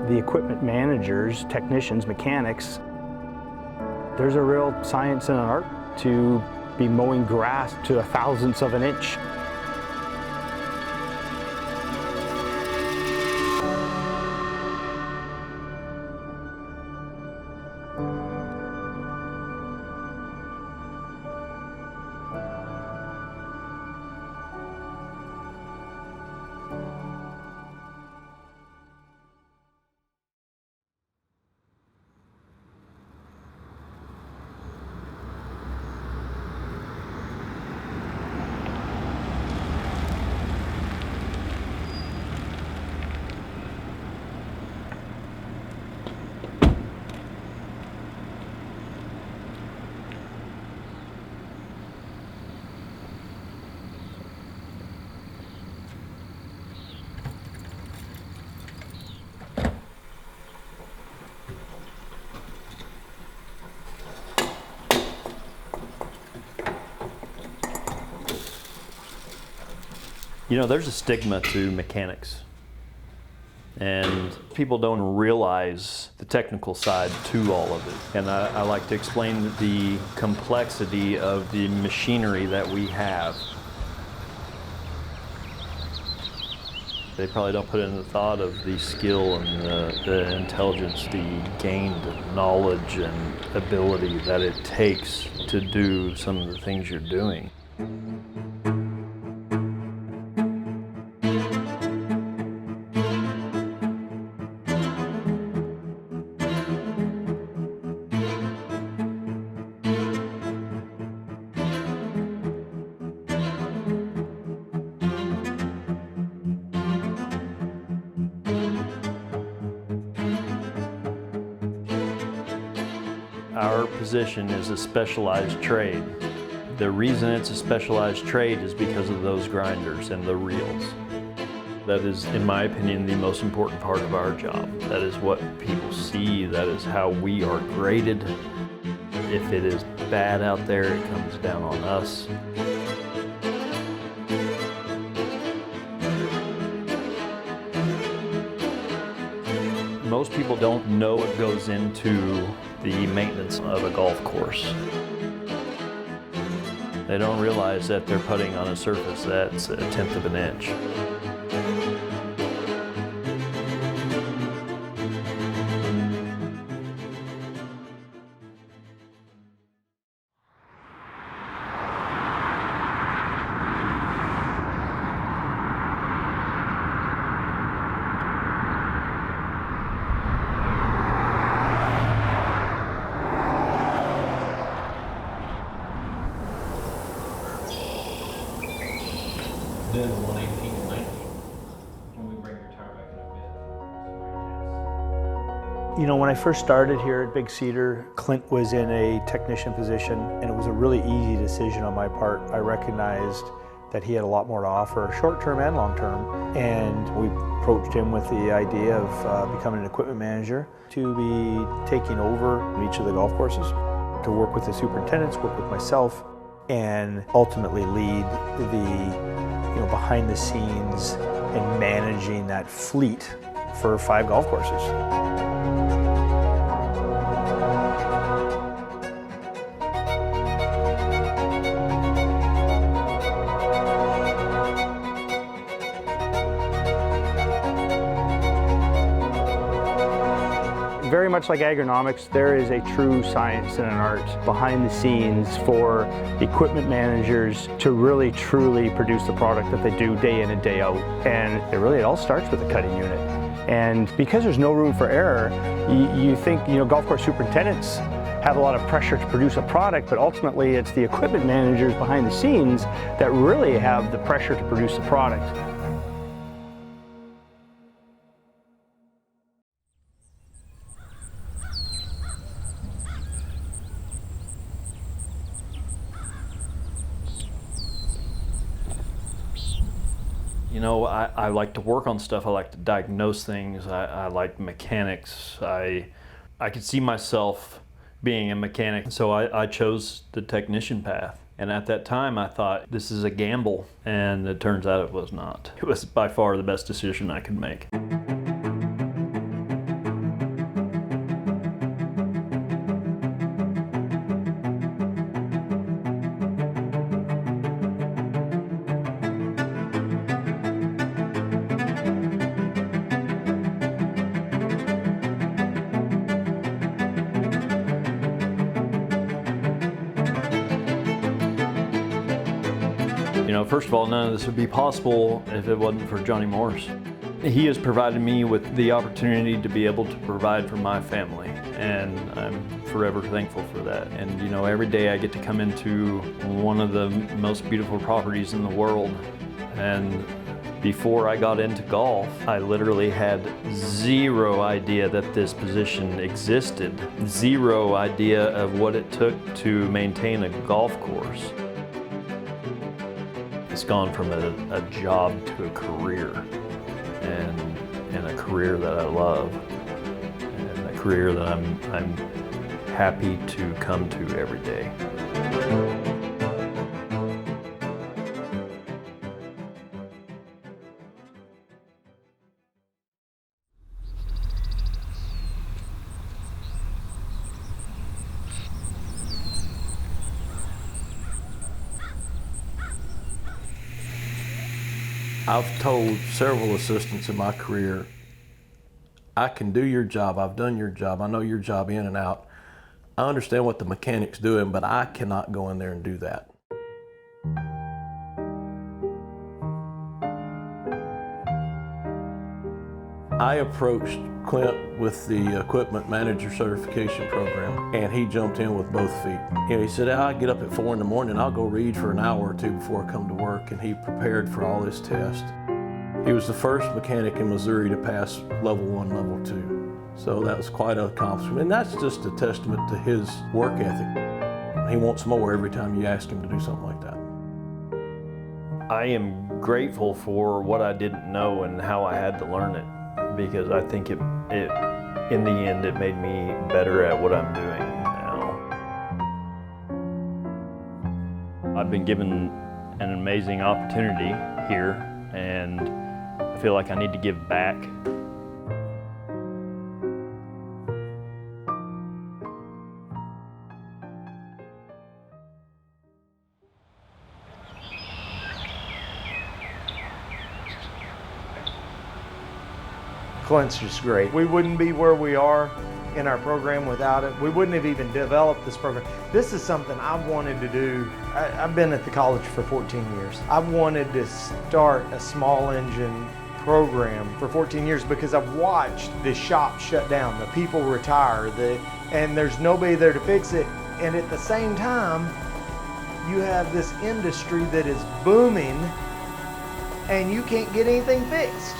the equipment managers, technicians, mechanics, there's a real science and an art to be mowing grass to a thousandth of an inch. You know, there's a stigma to mechanics, and people don't realize the technical side to all of it. And I like to explain the complexity of the machinery that we have. They probably don't put in the thought of the skill and the intelligence, the gained knowledge and ability that it takes to do some of the things you're doing. Our position is a specialized trade. The reason it's a specialized trade is because of those grinders and the reels. That is, in my opinion, the most important part of our job. That is what people see. That is how we are graded. If it is bad out there, it comes down on us. Most people don't know what goes into the maintenance of a golf course. They don't realize that they're putting on a surface that's a tenth of an inch. Then 118 and 19. Can we bring your tire back in a bit? You know, when I first started here at Big Cedar, Clint was in a technician position, and it was a really easy decision on my part. I recognized that he had a lot more to offer, short-term and long-term, and we approached him with the idea of becoming an equipment manager to be taking over each of the golf courses, to work with the superintendents, work with myself, and ultimately lead the behind the scenes in managing that fleet for 5 golf courses. Very much like agronomics, there is a true science and an art behind the scenes for equipment managers to really truly produce the product that they do day in and day out. And it all starts with the cutting unit. And because there's no room for error, you think, golf course superintendents have a lot of pressure to produce a product, but ultimately it's the equipment managers behind the scenes that really have the pressure to produce the product. I like to work on stuff. I like to diagnose things. I like mechanics. I could see myself being a mechanic, so I chose the technician path. And at that time, I thought, this is a gamble, and it turns out it was not. It was by far the best decision I could make. know, first of all, none of this would be possible if it wasn't for Johnny Morris. He has provided me with the opportunity to be able to provide for my family, and I'm forever thankful for that. And you know, every day I get to come into one of the most beautiful properties in the world. And before I got into golf, I literally had zero idea that this position existed, zero idea of what it took to maintain a golf course. It's gone from a job to a career, and a career that I love, and a career that I'm happy to come to every day. I've told several assistants in my career, I can do your job, I've done your job, I know your job in and out. I understand what the mechanic's doing, but I cannot go in there and do that. I approached Clint with the Equipment Manager Certification Program, and he jumped in with both feet. You know, he said, I get up at 4 in the morning, I'll go read for an hour or two before I come to work, and he prepared for all his tests. He was the first mechanic in Missouri to pass level 1, level 2. So that was quite an accomplishment, and that's just a testament to his work ethic. He wants more every time you ask him to do something like that. I am grateful for what I didn't know and how I had to learn it, because I think it in the end, it made me better at what I'm doing now. I've been given an amazing opportunity here, and I feel like I need to give back. Clint's just great. We wouldn't be where we are in our program without it. We wouldn't have even developed this program. This is something I've wanted to do. I've been at the college for 14 years. I've wanted to start a small engine program for 14 years because I've watched the shop shut down, the people retire, and there's nobody there to fix it. And at the same time, you have this industry that is booming and you can't get anything fixed.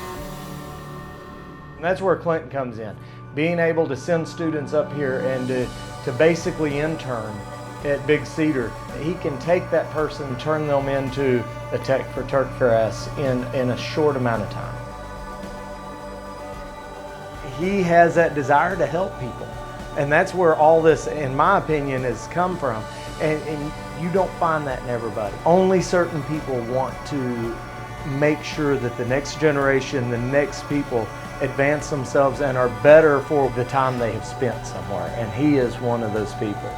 And that's where Clint comes in. Being able to send students up here and to basically intern at Big Cedar. He can take that person and turn them into a tech for turf grass in a short amount of time. He has that desire to help people. And that's where all this, in my opinion, has come from. And you don't find that in everybody. Only certain people want to make sure that the next generation, the next people, advance themselves and are better for the time they have spent somewhere. And he is one of those people.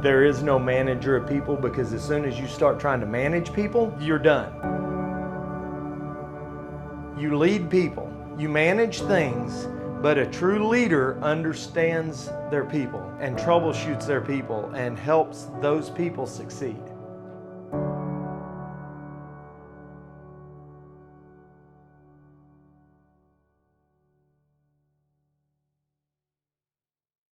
There is no manager of people, because as soon as you start trying to manage people, you're done. You lead people, you manage things, but a true leader understands their people and troubleshoots their people and helps those people succeed.